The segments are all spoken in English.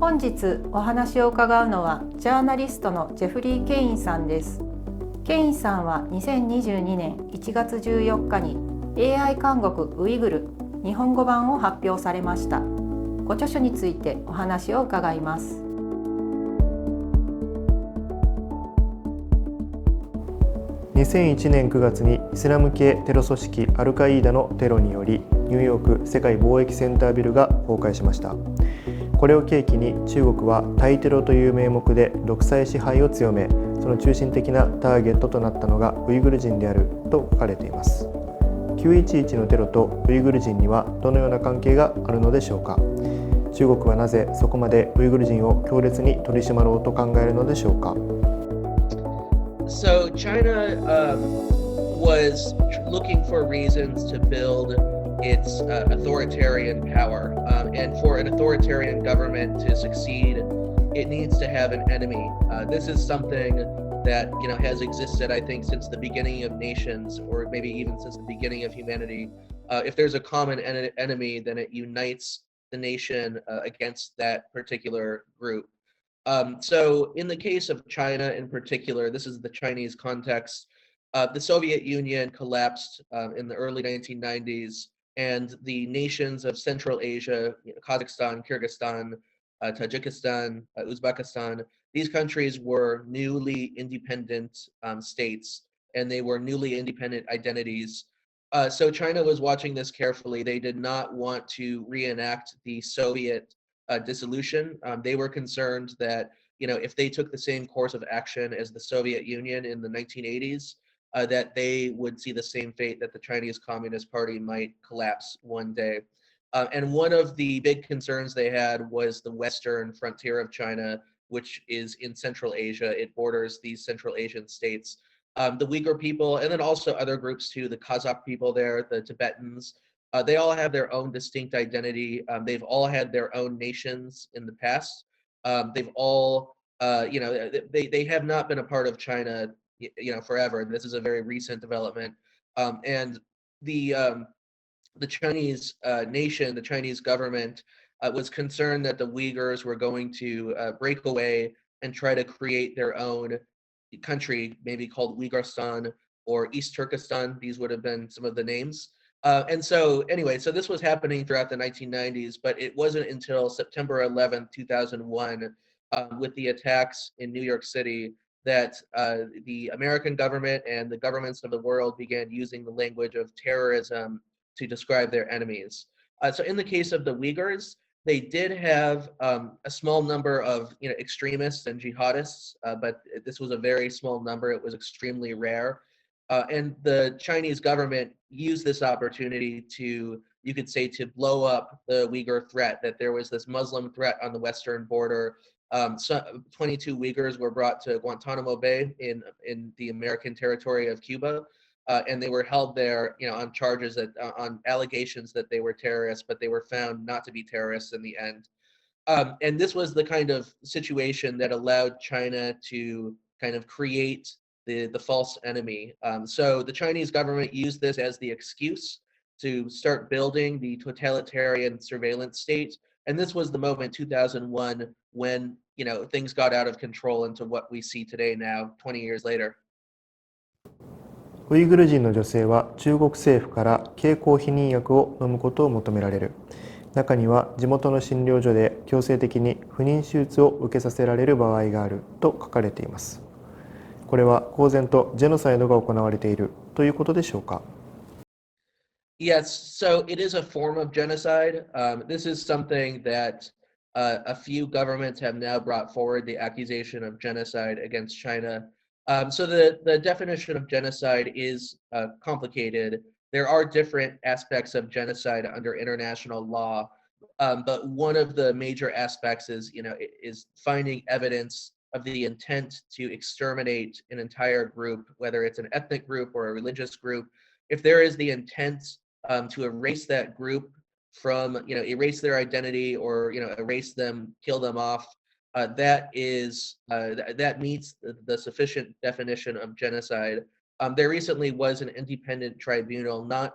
本日お話を伺うのはジャーナリストのジェフリー・ケインさんです。ケインさんは2022年1月14日に AI 監獄ウイグル日本語版を発表されました。ご著書についてお話を伺います。2001年9月にイスラム系テロ組織アルカイーダのテロによりニューヨーク世界貿易センタービルが崩壊しました。これを契機に中国は対テロという名目で独裁支配を強め、その中心的なターゲットとなったのがウイグル人であると書かれています。911のテロとウイグル人にはどのような関係があるのでしょうか。中国はなぜそこまでウイグル人を強烈に取り締まろうと考えるのでしょうか。So China was looking for reasons to build its authoritarian power, and for an authoritarian government to succeed, it needs to have an enemy. This is something that has existed, I think, since the beginning of nations, or maybe even since the beginning of humanity. If there's a common enemy, then it unites the nation against that particular group. So in the case of China in particular, this is the Chinese context. The Soviet Union collapsed in the early 1990s, and the nations of Central Asia, Kazakhstan, Kyrgyzstan, Tajikistan, Uzbekistan, these countries were newly independent states, and they were newly independent identities. So China was watching this carefully. They did not want to reenact the Soviet dissolution. They were concerned that if they took the same course of action as the Soviet Union in the 1980s, that they would see the same fate, that the Chinese Communist Party might collapse one day. And one of the big concerns they had was the western frontier of China, which is in Central Asia. It borders these Central Asian states. The Uyghur people, and then also other groups too, the Kazakh people there, the Tibetans, they all have their own distinct identity. They've all had their own nations in the past. They've all, they have not been a part of China, forever. This is a very recent development. And the Chinese nation, the Chinese government, was concerned that the Uyghurs were going to break away and try to create their own country, maybe called Uyghurstan or East Turkestan. These would have been some of the names. And so anyway, so this was happening throughout the 1990s, but it wasn't until September 11th, 2001, with the attacks in New York City, that the American government and the governments of the world began using the language of terrorism to describe their enemies. So in the case of the Uyghurs, they did have a small number of extremists and jihadists, but this was a very small number. It was extremely rare. And the Chinese government used this opportunity to, you could say, to blow up the Uyghur threat, that there was this Muslim threat on the western border. 22 Uyghurs were brought to Guantanamo Bay in the American territory of Cuba, and they were held there, on charges on allegations that they were terrorists, but they were found not to be terrorists in the end. And this was the kind of situation that allowed China to kind of create the false enemy. So the Chinese government used this as the excuse to start building the totalitarian surveillance state. And this was the moment, 2001, when things got out of control into what we see today now, 20 years later. ウイグル人の女性は中国政府から経口避妊薬を飲むことを求められる。中には地元の診療所で強制的に不妊手術を受けさせられる場合があると書かれています。これは公然とジェノサイドが行われているということでしょうか。Yes, so it is a form of genocide. This is something that a few governments have now brought forward, the accusation of genocide against China. So the definition of genocide is complicated. There are different aspects of genocide under international law, but one of the major aspects is finding evidence of the intent to exterminate an entire group, whether it's an ethnic group or a religious group. If there is the intent to erase that group from, erase their identity or, erase them, kill them off, that meets the sufficient definition of genocide. There recently was an independent tribunal, not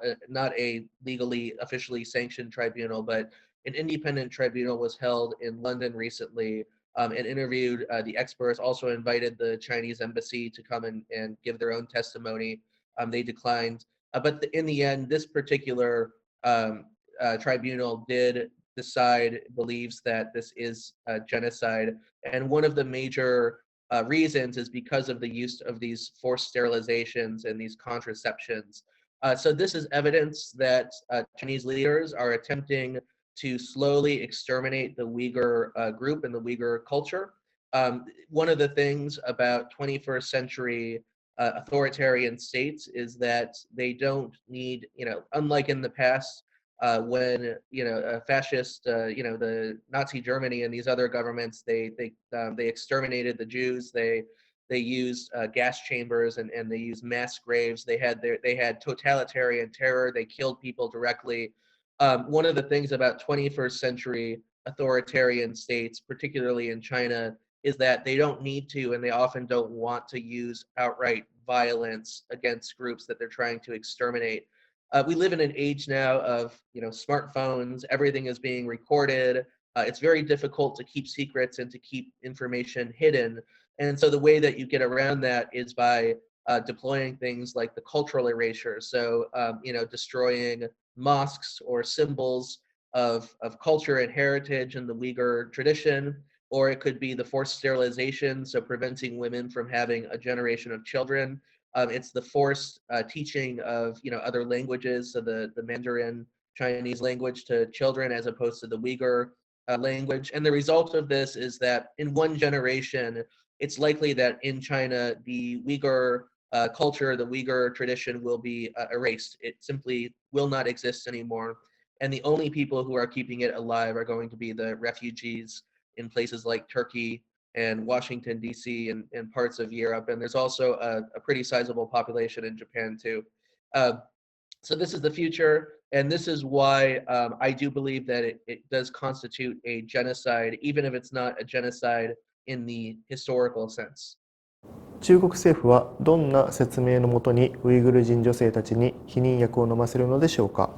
a legally officially sanctioned tribunal, but an independent tribunal was held in London recently, and interviewed the experts. Also invited the Chinese embassy to come and give their own testimony. They declined, but in the end, this particular tribunal did believes that this is genocide, and one of the major reasons is because of the use of these forced sterilizations and these contraceptions. So this is evidence that Chinese leaders are attempting to slowly exterminate the Uyghur group and the Uyghur culture. One of the things about 21st century authoritarian states is that they don't need, unlike in the past, when fascist, the Nazi Germany and these other governments, they exterminated the Jews. They used gas chambers and they used mass graves. They had totalitarian terror. They killed people directly. One of the things about 21st century authoritarian states, particularly in China, is that they don't need to, and they often don't want to use outright violence against groups that they're trying to exterminate. We live in an age now of smartphones. Everything is being recorded. It's very difficult to keep secrets and to keep information hidden. And so the way that you get around that is by deploying things like the cultural erasure. So destroying mosques or symbols of culture and heritage in the Uyghur tradition, or it could be the forced sterilization, so preventing women from having a generation of children. It's the forced teaching of other languages, so the Mandarin Chinese language to children as opposed to the Uyghur language. And the result of this is that in one generation, it's likely that in China, the Uyghur culture, the Uyghur tradition will be erased. It simply will not exist anymore. And the only people who are keeping it alive are going to be the refugees in places like Turkey and Washington, D.C., and parts of Europe. And there's also a pretty sizable population in Japan, too. So this is the future. And this is why I do believe that it does constitute a genocide, even if it's not a genocide in the historical sense. 中国政府はどんな説明のもとにウイグル人女性たちに避妊薬を飲ませるのでしょうか。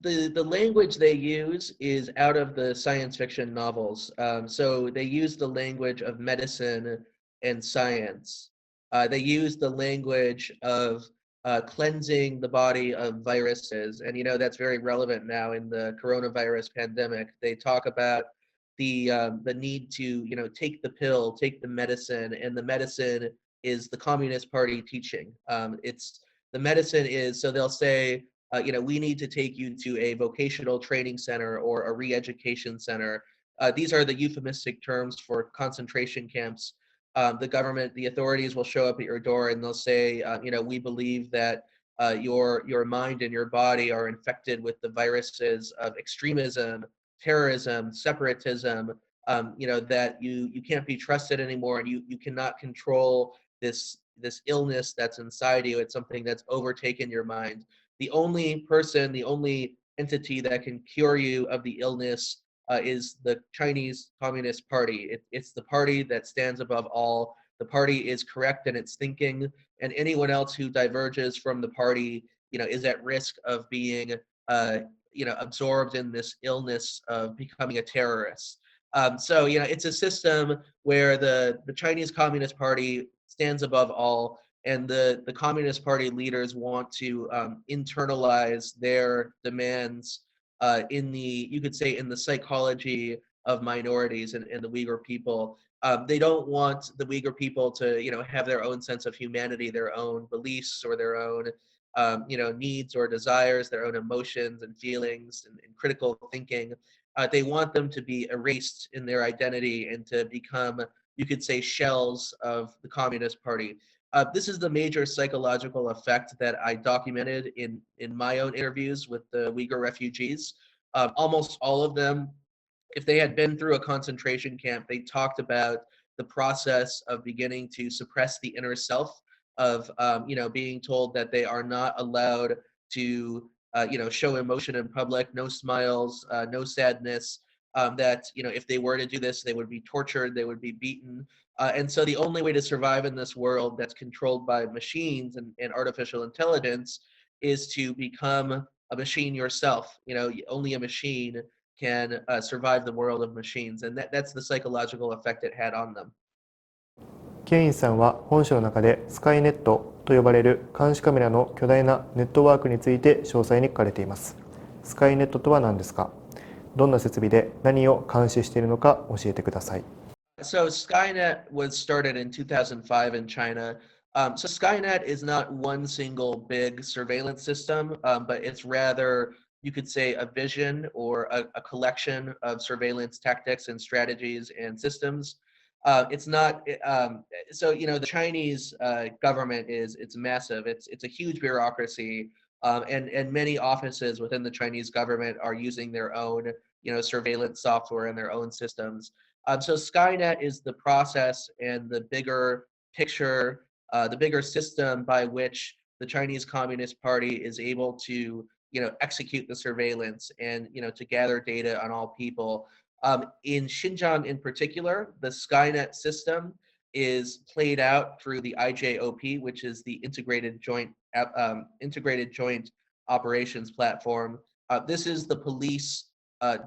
The language they use is out of the science fiction novels. So they use the language of medicine and science. They use the language of cleansing the body of viruses. And, that's very relevant now in the coronavirus pandemic. They talk about the need to, take the pill, take the medicine, and the medicine is the Communist Party teaching. The medicine is, so they'll say, we need to take you to a vocational training center or a re-education center. These are the euphemistic terms for concentration camps. The government, the authorities will show up at your door and they'll say, we believe that your mind and your body are infected with the viruses of extremism, terrorism, separatism, that you can't be trusted anymore, and you cannot control this illness that's inside you. It's something that's overtaken your mind. The only entity that can cure you of the illness is the Chinese Communist Party. It's the party that stands above all. The party is correct in its thinking, and anyone else who diverges from the party, is at risk of being, absorbed in this illness of becoming a terrorist. So, it's a system where the Chinese Communist Party stands above all, and the Communist Party leaders want to internalize their demands in the psychology of minorities and the Uyghur people. They don't want the Uyghur people to, have their own sense of humanity, their own beliefs, or their own, needs or desires, their own emotions and feelings and critical thinking. They want them to be erased in their identity and to become, you could say, shells of the Communist Party. This is the major psychological effect that I documented in my own interviews with the Uyghur refugees. Almost all of them, if they had been through a concentration camp, they talked about the process of beginning to suppress the inner self, of being told that they are not allowed to show emotion in public, no smiles, no sadness. that if they were to do this, they would be tortured, they would be beaten. And so the only way to survive in this world that's controlled by machines and artificial intelligence is to become a machine yourself. Only a machine can survive the world of machines, and that's the psychological effect it had on them. ケインさんは本書の中でスカイネットと呼ばれる監視カメラの巨大なネットワークについて詳細に書かれています。スカイネットとは何ですか？どんな設備で何を監視しているのか教えてください。So Skynet was started in 2005 in China. So Skynet is not one single big surveillance system, but it's rather, you could say, a vision or a collection of surveillance tactics and strategies and systems. It's not so the Chinese government it's massive. It's a huge bureaucracy, and many offices within the Chinese government are using their own surveillance software and their own systems. So Skynet is the process and the bigger picture, the bigger system by which the Chinese Communist Party is able to execute the surveillance and to gather data on all people. In Xinjiang in particular, the Skynet system is played out through the IJOP, which is the Integrated Joint Operations Platform. This is the police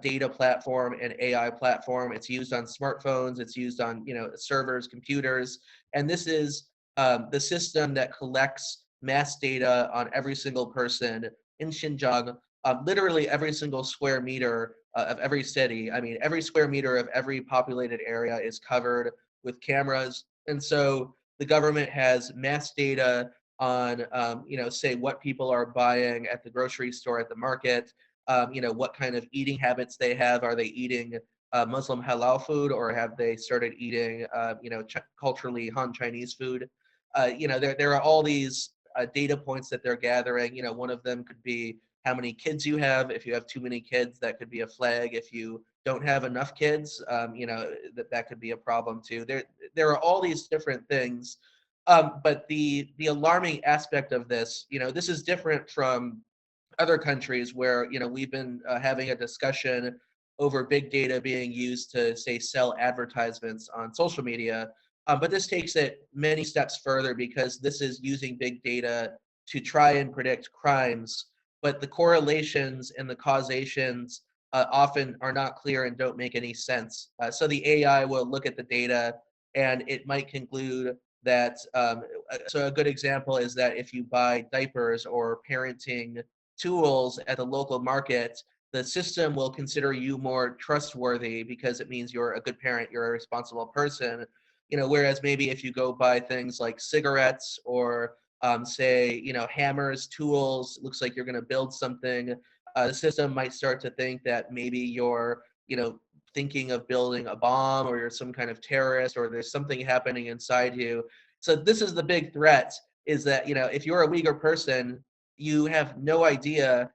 data platform and AI platform. It's used on smartphones. It's used on servers, computers, and this is the system that collects mass data on every single person in Xinjiang. Literally every single square meter of every city. I mean, every square meter of every populated area is covered with cameras. And so the government has mass data on, say what people are buying at the grocery store, at the market, what kind of eating habits they have. Are they eating Muslim halal food, or have they started eating, culturally Han Chinese food? There are all these data points that they're gathering. One of them could be how many kids you have. If you have too many kids, that could be a flag. If you don't have enough kids, that could be a problem too. There are all these different things, but the alarming aspect of this, this is different from other countries where we've been having a discussion over big data being used to say sell advertisements on social media. But this takes it many steps further because this is using big data to try and predict crimes, but the correlations and the causations often are not clear and don't make any sense. So the AI will look at the data and it might conclude that, so a good example is that if you buy diapers or parenting tools at the local market, the system will consider you more trustworthy because it means you're a good parent, you're a responsible person. Whereas maybe if you go buy things like cigarettes or say, hammers, tools, looks like you're going to build something, the system might start to think that maybe you're, thinking of building a bomb, or you're some kind of terrorist, or there's something happening inside you. So this is the big threat, is that, if you're a Uyghur person, you have no idea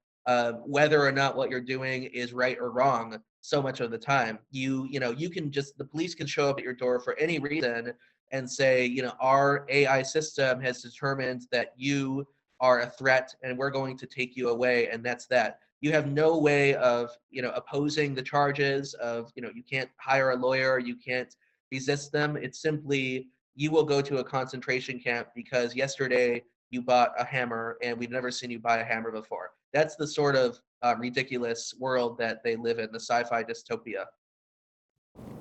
whether or not what you're doing is right or wrong so much of the time. You can just, the police can show up at your door for any reason and say, our AI system has determined that you are a threat and we're going to take you away, and that's that. You have no way of, opposing the charges of, you can't hire a lawyer, you can't resist them. It's simply, you will go to a concentration camp because yesterday you bought a hammer and we've never seen you buy a hammer before. That's the sort of ridiculous world that they live in, the sci-fi dystopia.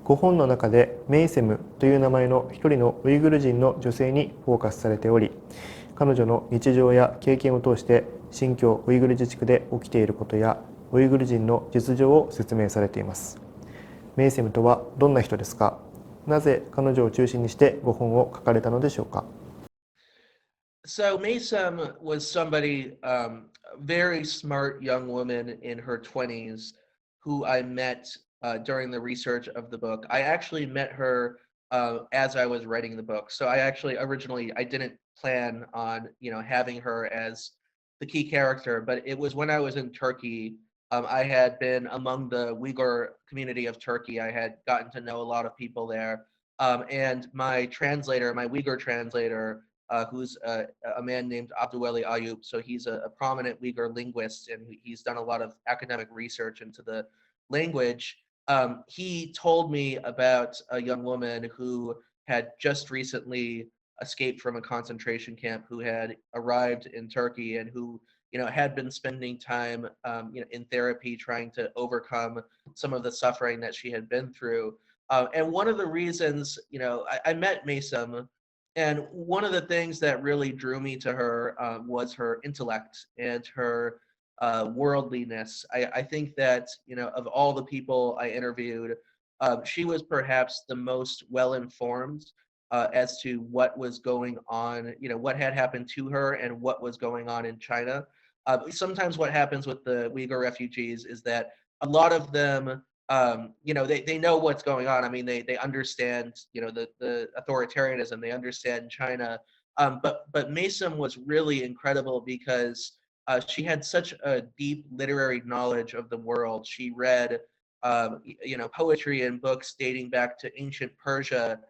ご本の中でメイセムという名前の一人のウイグル人の女性にフォーカスされており、彼女の日常や経験を通して新疆ウイグル自治区で起きていることやウイグル人の実情を説明されています。メイセムとはどんな人ですか？なぜ彼女を中心にしてご本を書かれたのでしょうか？ So Maysam was somebody, very smart young woman in her 20s who I met during the research of the book. I actually met her as I was writing the book. So I actually originally, I didn't plan on, having her as the key character, but it was when I was in Turkey. I had been among the Uyghur community of Turkey. I had gotten to know a lot of people there. And my translator, my Uyghur translator, who's a man named Abdulweli Ayub. So he's a prominent Uyghur linguist, and he's done a lot of academic research into the language. he told me about a young woman who had just recently escaped from a concentration camp, who had arrived in Turkey and who, had been spending time, in therapy, trying to overcome some of the suffering that she had been through. And one of the reasons, I met Mason, and one of the things that really drew me to her was her intellect and her worldliness. I think that, of all the people I interviewed, she was perhaps the most well-informed as to what was going on, what had happened to her and what was going on in China. Sometimes what happens with the Uyghur refugees is that a lot of them, they know what's going on. I mean, they understand, the authoritarianism, they understand China. But Mason was really incredible because she had such a deep literary knowledge of the world. She read, poetry and books dating back to ancient Persia.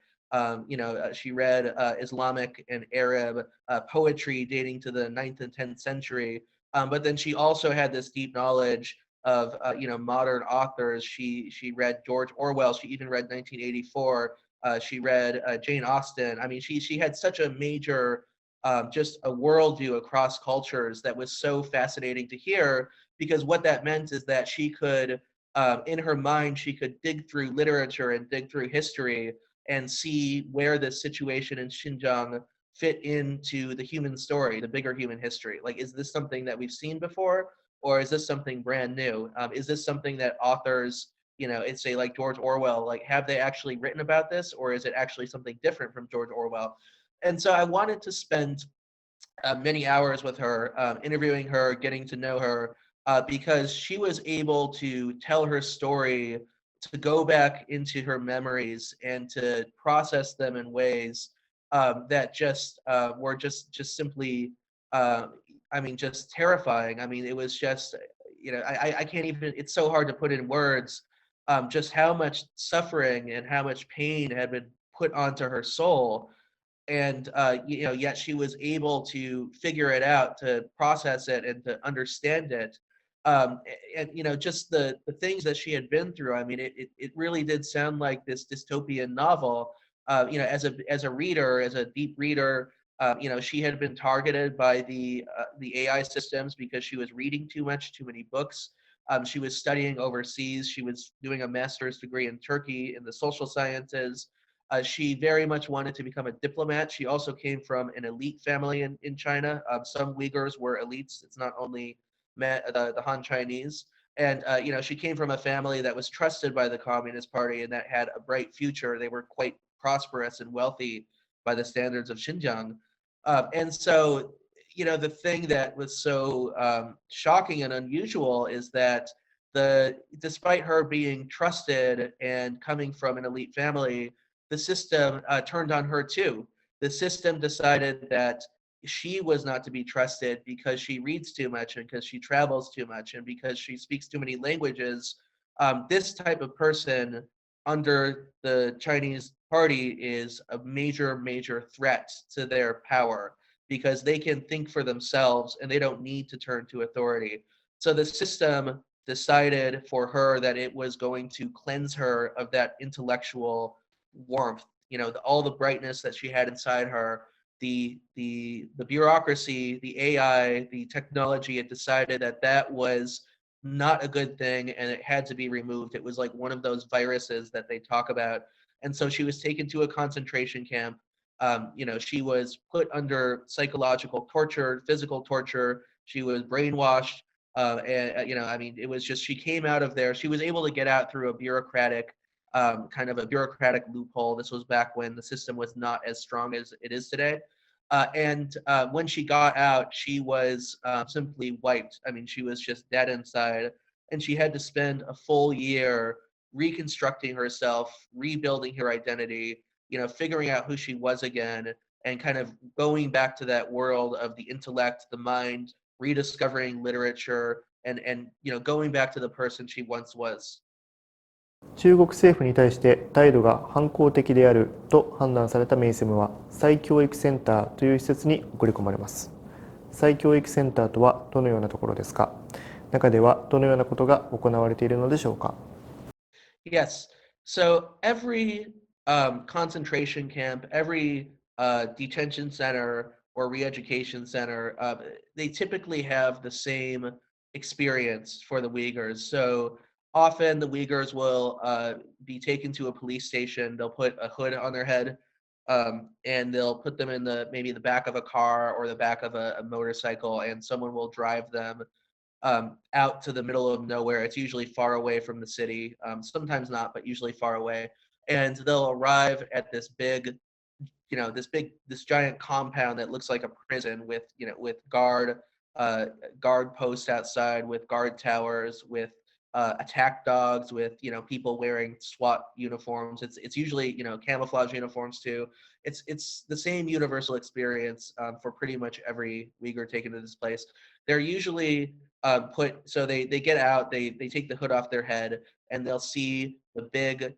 She read Islamic and Arab poetry dating to the 9th and 10th century. But then she also had this deep knowledge of modern authors. She read George Orwell. She even read 1984. She read Jane Austen. I mean, she had such a major just a worldview across cultures that was so fascinating to hear, because what that meant is that she could, in her mind, she could dig through literature and dig through history and see where the situation in Xinjiang fit into the human story, the bigger human history. Like, is this something that we've seen before, or is this something brand new? Is this something that authors, it's say like George Orwell, like have they actually written about this, or is it actually something different from George Orwell? And so I wanted to spend many hours with her, interviewing her, getting to know her, because she was able to tell her story, to go back into her memories and to process them in ways that just were just simply, just terrifying. I mean, it was just, I can't even, it's so hard to put in words just how much suffering and how much pain had been put onto her soul. And yet she was able to figure it out, to process it, and to understand it. And just the things that she had been through. I mean, it really did sound like this dystopian novel. As a reader, as a deep reader, she had been targeted by the AI systems because she was reading too many books. She was studying overseas. She was doing a master's degree in Turkey in the social sciences. She very much wanted to become a diplomat. She also came from an elite family in China. Some Uyghurs were elites. It's not only the Han Chinese. And, she came from a family that was trusted by the Communist Party and that had a bright future. They were quite prosperous and wealthy by the standards of Xinjiang. And so, the thing that was so shocking and unusual is that despite her being trusted and coming from an elite family, the system turned on her too. The system decided that she was not to be trusted because she reads too much and because she travels too much and because she speaks too many languages. This type of person under the Chinese party is a major threat to their power because they can think for themselves and they don't need to turn to authority. So the system decided for her that it was going to cleanse her of that intellectual warmth, all the brightness that she had inside her. The bureaucracy, the AI, the technology, it decided that was not a good thing and it had to be removed. It was like one of those viruses that they talk about. And so she was taken to a concentration camp. She was put under psychological torture, physical torture. She was brainwashed. It was just, she came out of there. She was able to get out through a bureaucratic kind of a bureaucratic loophole. This was back when the system was not as strong as it is today. And when she got out, she was simply wiped. I mean, she was just dead inside. And she had to spend a full year reconstructing herself, rebuilding her identity, figuring out who she was again, and kind of going back to that world of the intellect, the mind, rediscovering literature, and going back to the person she once was. 中国政府に対して態度が反抗的であると判断されたメイセムは再教育センターという施設に送り込まれます。再教育センターとはどのようなところですか？中ではどのようなことが行われているのでしょうか？ Yes. So every concentration camp, every detention center or re-education center, they typically have the same experience for the Uyghurs. So often the Uyghurs will be taken to a police station. They'll put a hood on their head, and they'll put them in maybe the back of a car or the back of a motorcycle, and someone will drive them out to the middle of nowhere. It's usually far away from the city, sometimes not, but usually far away. And they'll arrive at this giant compound that looks like a prison with, with guard posts outside, with guard towers, with attack dogs, with people wearing SWAT uniforms. It's usually camouflage uniforms too. It's the same universal experience for pretty much every Uyghur taken to this place. They're usually so they get out, they take the hood off their head, and they'll see the big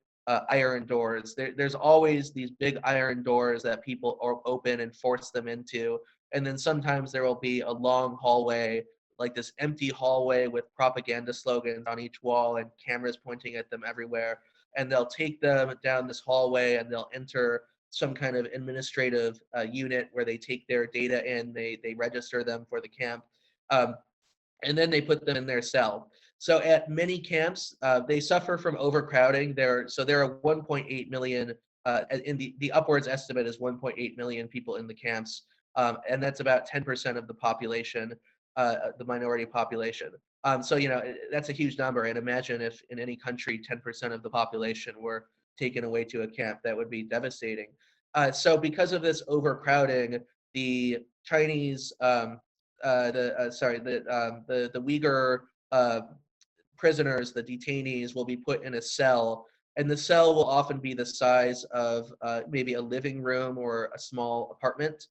iron doors. There's always these big iron doors that people open and force them into, and then sometimes there will be a long hallway, like this empty hallway with propaganda slogans on each wall and cameras pointing at them everywhere. And they'll take them down this hallway and they'll enter some kind of administrative unit where they take their data in, they register them for the camp. Um, and then they put them in their cell. So at many camps, they suffer from overcrowding. There are 1.8 million, in the upwards estimate is 1.8 million people in the camps, and that's about 10% of the population, the minority population. So that's a huge number. And imagine if in any country 10% of the population were taken away to a camp, that would be devastating. So because of this overcrowding, the Chinese the Uyghur prisoners, the detainees, will be put in a cell, and the cell will often be the size of maybe a living room or a small apartment,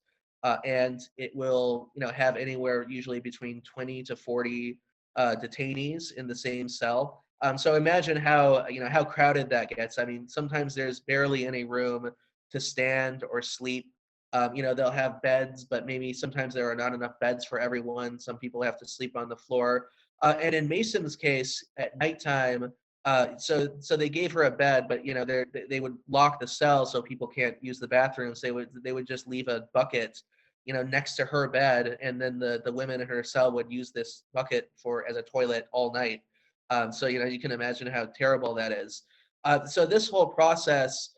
and it will have anywhere usually between 20 to 40 detainees in the same cell. So imagine how crowded that gets. I mean, sometimes there's barely any room to stand or sleep. They'll have beds, but maybe sometimes there are not enough beds for everyone. Some people have to sleep on the floor. And in Mason's case, at nighttime, so they gave her a bed, but they would lock the cell so people can't use the bathrooms. They would just leave a bucket, next to her bed, and then the women in her cell would use this bucket as a toilet all night. So you can imagine how terrible that is. So this whole process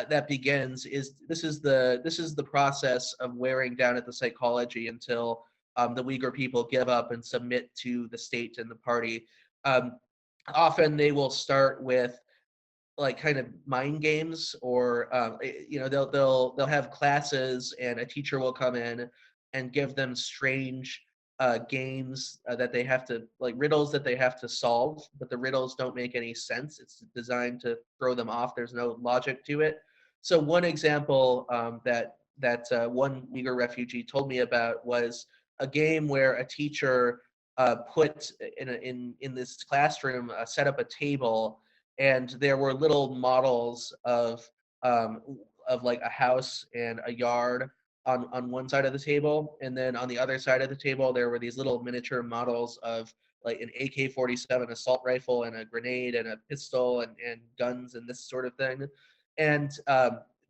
that begins this is the process of wearing down at the psychology until the Uyghur people give up and submit to the state and the party. Um, Often they will start with like kind of mind games, or they'll have classes and a teacher will come in and give them strange games that they have to, like riddles that they have to solve, but the riddles don't make any sense. It's designed to throw them off. There's no logic to it. So one example that one Uyghur refugee told me about was a game where a teacher put in this classroom, set up a table, and there were little models um, of like a house and a yard on one side of the table, and then on the other side of the table there were these little miniature models of like an AK-47 assault rifle and a grenade and a pistol and guns and this sort of thing. And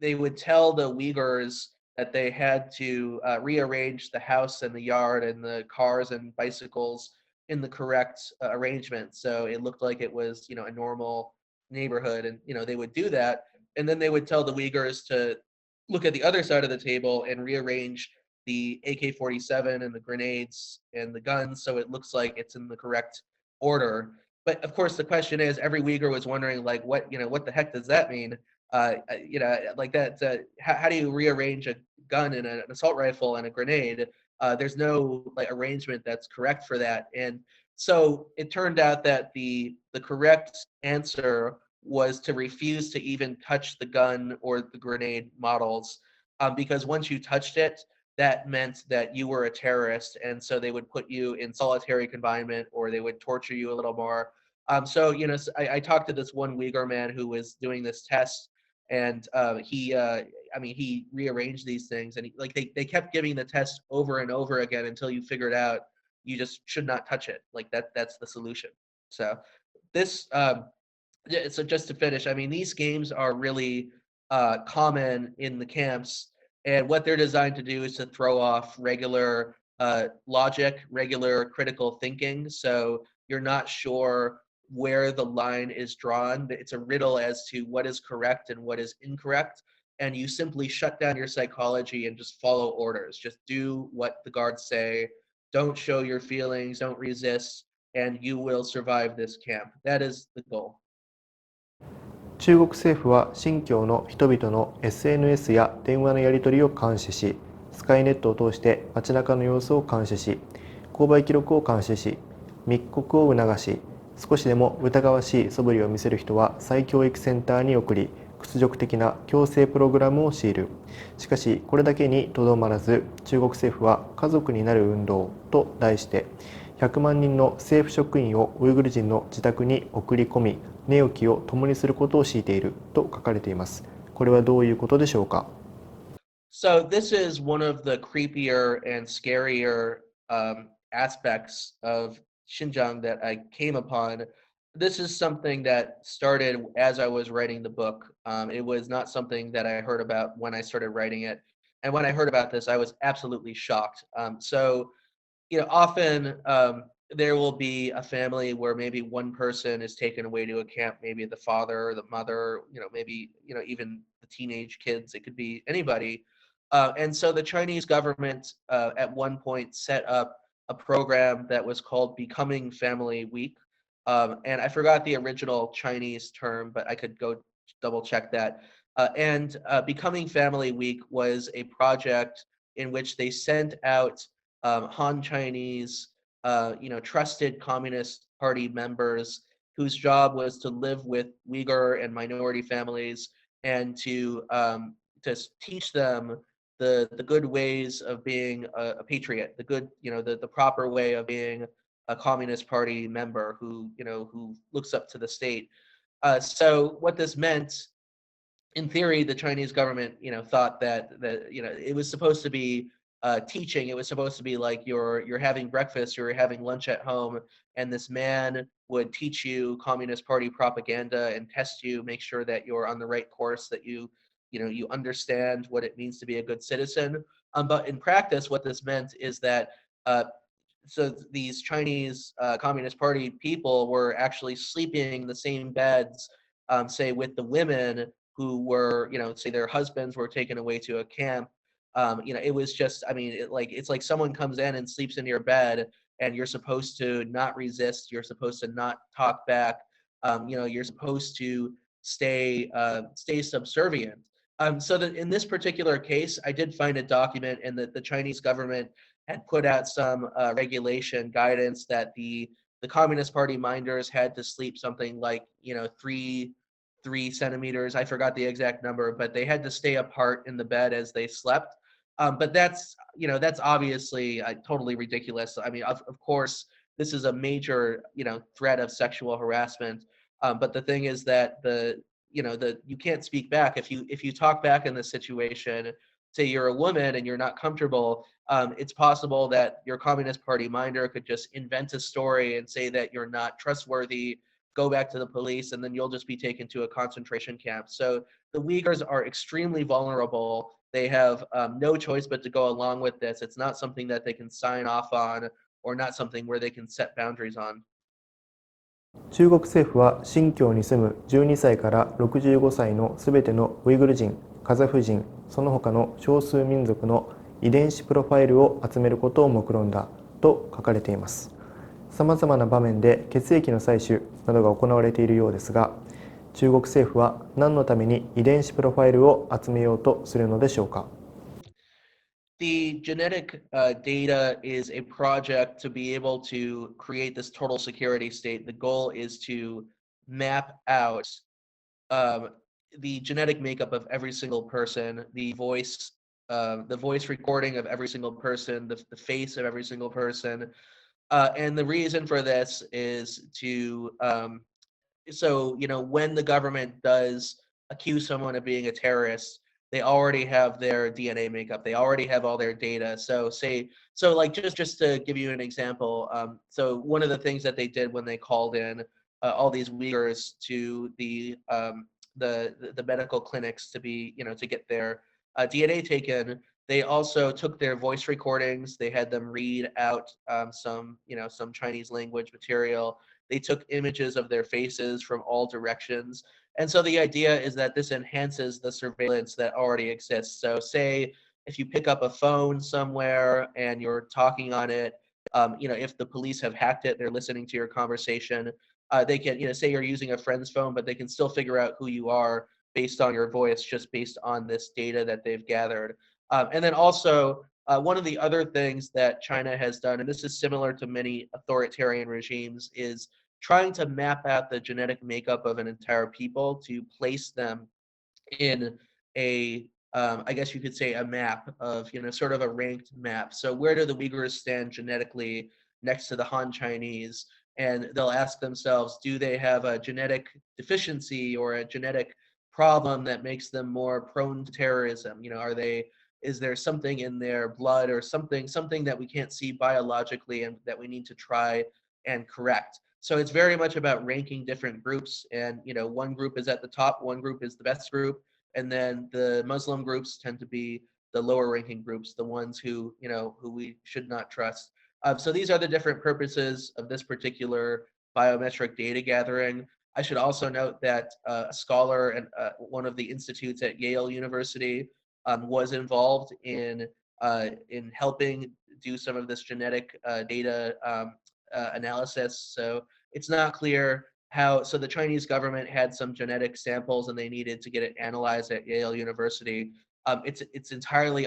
they would tell the Uyghurs that they had to rearrange the house and the yard and the cars and bicycles in the correct arrangement, so it looked like it was a normal neighborhood. And they would do that, and then they would tell the Uyghurs to look at the other side of the table and rearrange the AK-47 and the grenades and the guns so it looks like it's in the correct order. But of course the question is, every Uyghur was wondering, like, what the heck does that mean? Like that, how do you rearrange a gun and an assault rifle and a grenade? There's no like arrangement that's correct for that. And so it turned out that the correct answer was to refuse to even touch the gun or the grenade models, because once you touched it, that meant that you were a terrorist, and so they would put you in solitary confinement or they would torture you a little more. So I talked to this one Uyghur man who was doing this test, and he rearranged these things, and they kept giving the test over and over again until you figured out you just should not touch it. Like that's the solution. So this Yeah, so just to finish, I mean, these games are really common in the camps, and what they're designed to do is to throw off regular logic, regular critical thinking. So you're not sure where the line is drawn. It's a riddle as to what is correct and what is incorrect. And you simply shut down your psychology and just follow orders. Just do what the guards say. Don't show your feelings, don't resist, and you will survive this camp. That is the goal. 中国政府は新疆の人々の SNS や電話のやり取りを監視し、スカイネットを通して街中の様子を監視し、購買記録を監視し、密告を促し、少しでも疑わしい素振りを見せる人は再教育センターに送り、屈辱的な強制プログラムを強いる。しかしこれだけにとどまらず、中国政府は家族になる運動と題して100万人の政府職員をウイグル人の自宅に送り込み、寝起きを共にすることを強いていると書かれています。これはどういうことでしょうか。 So this is one of the creepier and scarier aspects of Xinjiang that I came upon. This is something that started as I was writing the book. It was not something that I heard about when I started writing it. And when I heard about this, I was absolutely shocked. Often there will be a family where maybe one person is taken away to a camp, maybe the father or the mother, maybe, even the teenage kids, it could be anybody. And so the Chinese government at one point set up a program that was called Becoming Family Week. And I forgot the original Chinese term, but I could go double check that. And Becoming Family Week was a project in which they sent out Han Chinese, trusted Communist Party members whose job was to live with Uyghur and minority families and to teach them the good ways of being a patriot, the good, the proper way of being a Communist Party member who looks up to the state. So what this meant, in theory, the Chinese government, thought that it was supposed to be teaching. It was supposed to be like you're having breakfast, you're having lunch at home, and this man would teach you Communist Party propaganda and test you, make sure that you're on the right course, that you understand what it means to be a good citizen. But in practice, what this meant is that so these Chinese Communist Party people were actually sleeping in the same beds, say with the women who were, say their husbands were taken away to a camp. It was just, it's like someone comes in and sleeps in your bed, and you're supposed to not resist. You're supposed to not talk back. You're supposed to stay subservient. So that in this particular case, I did find a document, and that the Chinese government had put out some regulation guidance that the Communist Party minders had to sleep something like 3 centimeters. I forgot the exact number, but they had to stay apart in the bed as they slept. But that's obviously totally ridiculous. I mean, of course, this is a major threat of sexual harassment. But the thing is that you can't speak back if you talk back in this situation. Say you're a woman and you're not comfortable, it's possible that your Communist Party minder could just invent a story and say that you're not trustworthy, go back to the police, and then you'll just be taken to a concentration camp. So the Uyghurs are extremely vulnerable. They have no choice but to go along with this. It's not something that they can sign off on, or not something where they can set boundaries on. 中国政府は新疆に住む12歳から65歳のすべてのウイグル人、カザフ人、その他の少数民族の遺伝子プロファイルを集めることを目論んだと書かれています。さまざまな場面で血液の採取などが行われているようですが、中国政府は何のために遺伝子プロファイルを集めようとするのでしょうか。The genetic data is a project to be able to create this total security state. The goal is to map out the genetic makeup of every single person, the voice recording of every single person, the face of every single person. And the reason for this is to, when the government does accuse someone of being a terrorist, they already have their DNA makeup. They already have all their data. So just to give you an example, so one of the things that they did when they called in all these Uyghurs to the medical clinics to be, to get their DNA taken. They also took their voice recordings. They had them read out some Chinese language material. They took images of their faces from all directions. And so the idea is that this enhances the surveillance that already exists. So say if you pick up a phone somewhere and you're talking on it, if the police have hacked it, they're listening to your conversation. They can, say you're using a friend's phone, but they can still figure out who you are based on your voice, just based on this data that they've gathered. And then also, one of the other things that China has done, and this is similar to many authoritarian regimes, is trying to map out the genetic makeup of an entire people to place them in a, I guess you could say, a map of, sort of a ranked map. So where do the Uyghurs stand genetically next to the Han Chinese? And they'll ask themselves, do they have a genetic deficiency or a genetic problem that makes them more prone to terrorism? Is there something in their blood or something that we can't see biologically and that we need to try and correct? So it's very much about ranking different groups, and one group is at the top, one group is the best group, and then the Muslim groups tend to be the lower ranking groups, the ones who we should not trust. So these are the different purposes of this particular biometric data gathering. I should also note that a scholar and one of the institutes at Yale University was involved in helping do some of this genetic data analysis. So it's not clear how. So the Chinese government had some genetic samples and they needed to get it analyzed at Yale University. It's entirely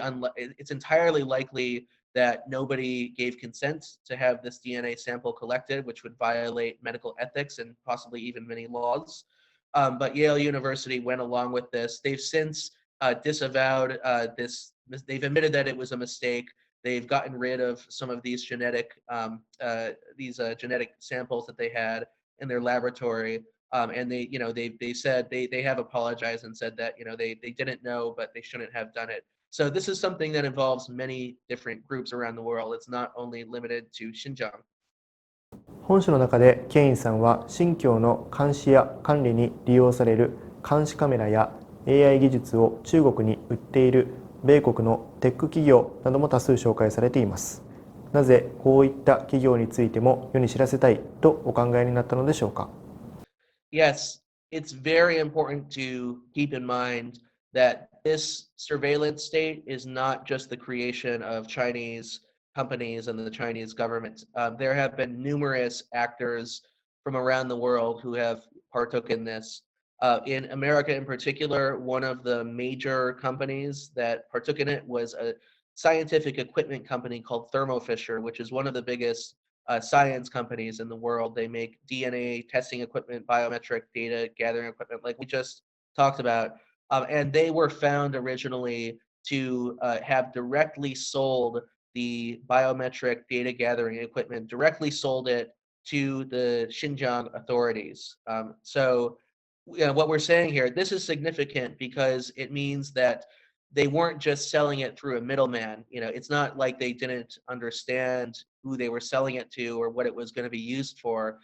likely that nobody gave consent to have this DNA sample collected, which would violate medical ethics and possibly even many laws. But Yale University went along with this. They've since disavowed this. They've admitted that it was a mistake. They've gotten rid of some of these genetic samples that they had in their laboratory. And they said they have apologized and said that they didn't know, but they shouldn't have done it. So this is something that involves many different groups around the world. It's not only limited to Xinjiang. 本書の中でケインさんは新疆の監視や管理に利用される監視カメラや AI 技術を中国に売っている米国のテック企業なども多数紹介されています。なぜこういった企業についても世に知らせたいとお考えになったのでしょうか。 Yes, it's very important to keep in mind that this surveillance state is not just the creation of Chinese companies and the Chinese government. There have been numerous actors from around the world who have partook in this. In America in particular, one of the major companies that partook in it was a scientific equipment company called Thermo Fisher, which is one of the biggest science companies in the world. They make DNA testing equipment, biometric data gathering equipment, like we just talked about. And they were found originally to have directly sold the biometric data gathering equipment, directly sold it to the Xinjiang authorities. So what we're saying here, this is significant because it means that they weren't just selling it through a middleman. It's not like they didn't understand who they were selling it to or what it was going to be used for.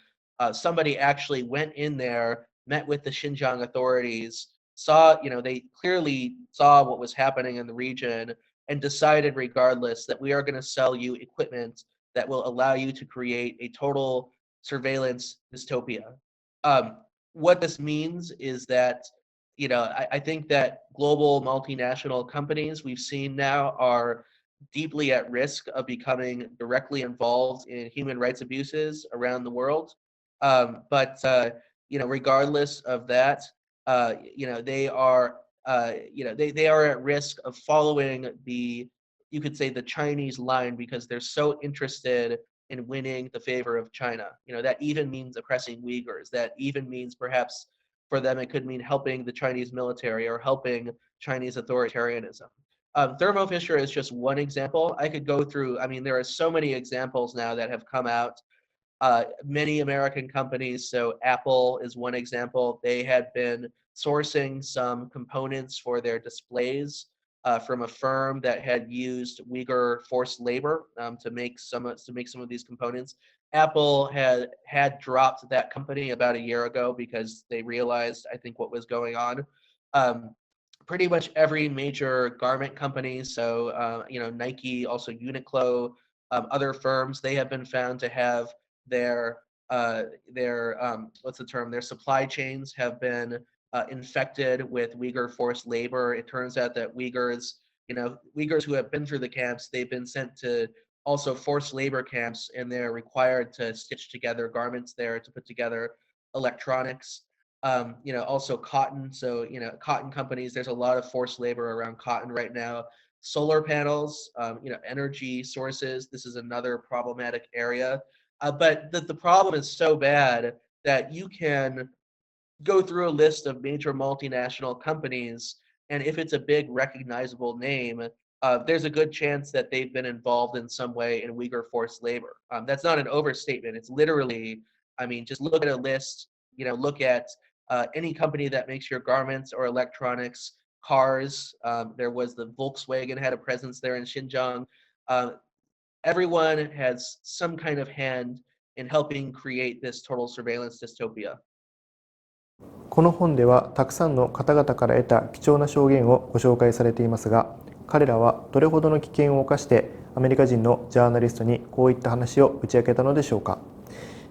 Somebody actually went in there, met with the Xinjiang authorities, they clearly saw what was happening in the region and decided regardless that we are going to sell you equipment that will allow you to create a total surveillance dystopia. What this means is that I think that global multinational companies we've seen now are deeply at risk of becoming directly involved in human rights abuses around the world. But regardless of that, they are they are at risk of following you could say the Chinese line because they're so interested in winning the favor of China. That even means oppressing Uyghurs. That even means perhaps for them it could mean helping the Chinese military or helping Chinese authoritarianism. Thermo Fisher is just one example. I could go through, there are so many examples now that have come out. Many American companies, so Apple is one example. They had been sourcing some components for their displays from a firm that had used Uyghur forced labor to make some of these components. Apple had dropped that company about a year ago because they realized, I think, what was going on. Pretty much every major garment company, so Nike, also Uniqlo, other firms, they have been found to have their what's the term? Their supply chains have been infected with Uyghur forced labor. It turns out that Uyghurs who have been through the camps, they've been sent to also forced labor camps, and they're required to stitch together garments there, to put together electronics. Also cotton. So, cotton companies, there's a lot of forced labor around cotton right now. Solar panels, energy sources. This is another problematic area. But the problem is so bad that you can go through a list of major multinational companies, and if it's a big recognizable name, there's a good chance that they've been involved in some way in Uyghur forced labor. That's not an overstatement. It's literally, just look at a list, look at any company that makes your garments or electronics, cars. There was the Volkswagen had a presence there in Xinjiang. Everyone has some kind of hand in helping create this total surveillance dystopia. この本ではたくさんの方々から得た貴重な証言をご紹介されていますが、彼らはどれほどの危険を冒してアメリカ人のジャーナリストにこういった話を打ち明けたのでしょうか。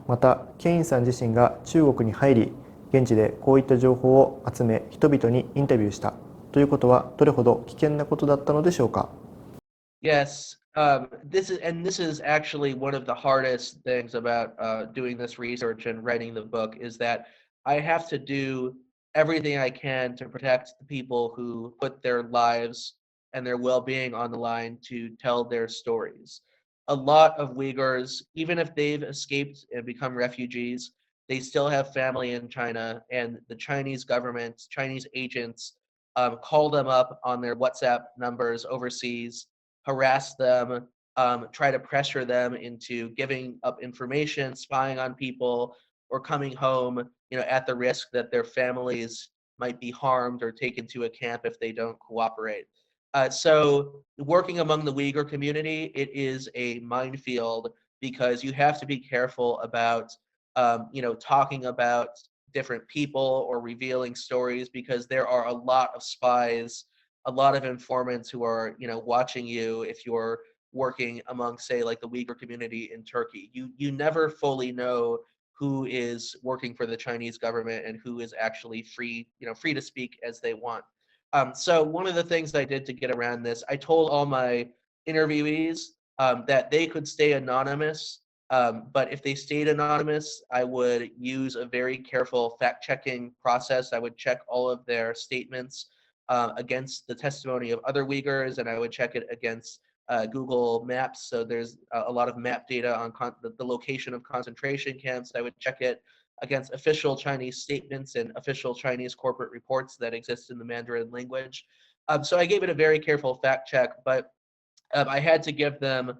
またケインさん自身が中国に入り、現地でこういった情報を集め人々にインタビューしたということはどれほど危険なことだったのでしょうか。 Yes, this is actually one of the hardest things about doing this research and writing the book, is that I have to do everything I can to protect the people who put their lives and their well-being on the line to tell their stories. A lot of Uyghurs, even if they've escaped and become refugees, they still have family in China, and the Chinese government, Chinese agents, call them up on their WhatsApp numbers overseas, harass them, try to pressure them into giving up information, spying on people, or coming home, at the risk that their families might be harmed or taken to a camp if they don't cooperate. So working among the Uyghur community, it is a minefield, because you have to be careful about, talking about different people or revealing stories, because there are a lot of spies, a lot of informants who are, watching you if you're working among, say, like the Uyghur community in Turkey. You never fully know who is working for the Chinese government and who is actually free to speak as they want. So one of the things I did to get around this, I told all my interviewees that they could stay anonymous, but if they stayed anonymous, I would use a very careful fact-checking process. I would check all of their statements against the testimony of other Uyghurs, and I would check it against Google Maps. So there's a lot of map data on the location of concentration camps. I would check it against official Chinese statements and official Chinese corporate reports that exist in the Mandarin language. So I gave it a very careful fact check, but I had to give them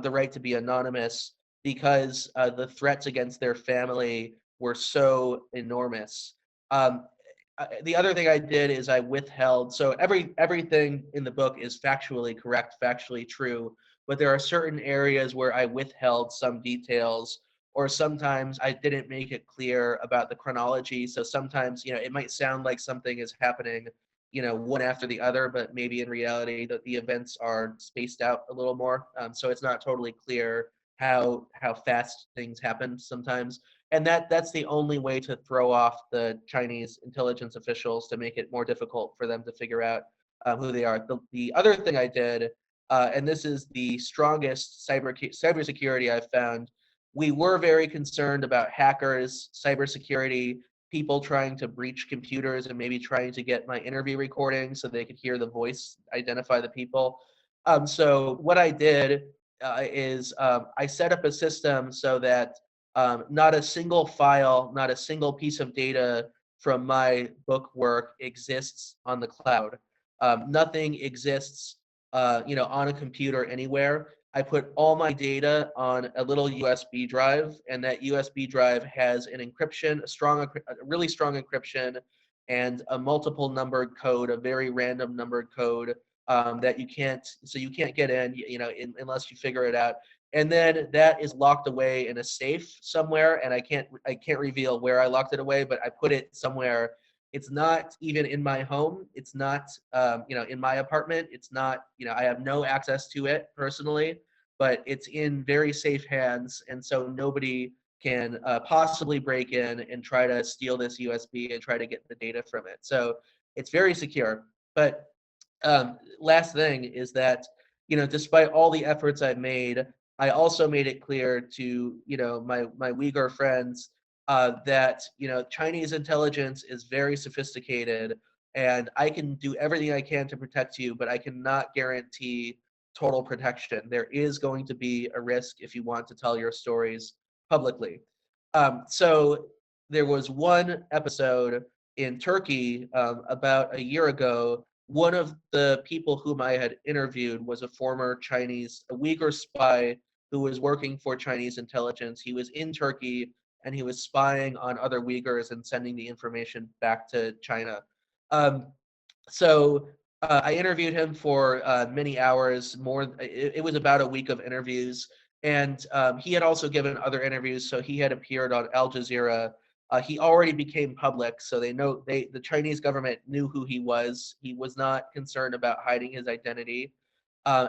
the right to be anonymous, because the threats against their family were so enormous. The other thing I did is I withheld, so everything in the book is factually correct, factually true, but there are certain areas where I withheld some details, or sometimes I didn't make it clear about the chronology. So sometimes, it might sound like something is happening, one after the other, but maybe in reality that the events are spaced out a little more. So it's not totally clear how fast things happen sometimes. And that's the only way to throw off the Chinese intelligence officials, to make it more difficult for them to figure out who they are. The other thing I did, and this is the strongest cybersecurity I've found, we were very concerned about hackers, cybersecurity, people trying to breach computers and maybe trying to get my interview recording so they could hear the voice, identify the people. So what I did is I set up a system so that not a single file, not a single piece of data from my book work exists on the cloud. Nothing exists, on a computer anywhere. I put all my data on a little USB drive, and that USB drive has an encryption, a really strong encryption, and a multiple numbered code, a very random numbered code that you can't get in, unless you figure it out. and then that is locked away in a safe somewhere, and I can't reveal where I locked it away, but I put it somewhere. It's not even in my home. It's not in my apartment. It's not, I have no access to it personally, but it's in very safe hands, and so nobody can possibly break in and try to steal this USB and try to get the data from it. So it's very secure. But last thing is that, despite all the efforts I've made, I also made it clear to, my Uyghur friends that, Chinese intelligence is very sophisticated, and I can do everything I can to protect you, but I cannot guarantee total protection. There is going to be a risk if you want to tell your stories publicly. So there was one episode in Turkey about a year ago. One of the people whom I had interviewed was a former a Uyghur spy who was working for Chinese intelligence. He was in Turkey and he was spying on other Uyghurs and sending the information back to China. So I interviewed him for many hours. It was about a week of interviews, and he had also given other interviews. So he had appeared on Al Jazeera. He already became public, so the Chinese government knew who he was. He was not concerned about hiding his identity,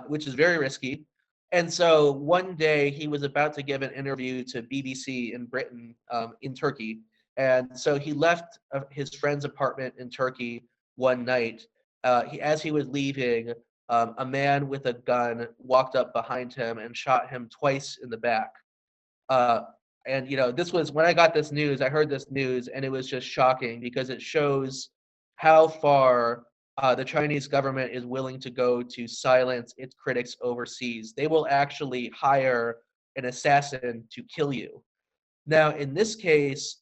which is very risky. And so one day he was about to give an interview to BBC in Britain, in Turkey. And so he left his friend's apartment in Turkey one night. As he was leaving, a man with a gun walked up behind him and shot him twice in the back. And this was when I got this news. I heard this news, and it was just shocking because it shows how far the Chinese government is willing to go to silence its critics overseas. They will actually hire an assassin to kill you. Now, in this case,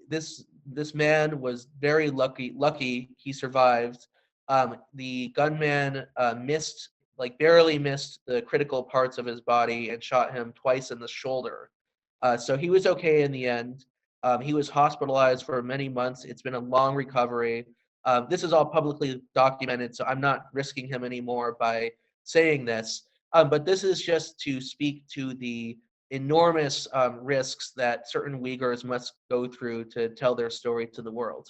this man was very lucky he survived. The gunman barely missed the critical parts of his body and shot him twice in the shoulder. So he was okay in the end. He was hospitalized for many months. It's been a long recovery. This is all publicly documented, so I'm not risking him anymore by saying this. But this is just to speak to the enormous risks that certain Uyghurs must go through to tell their story to the world.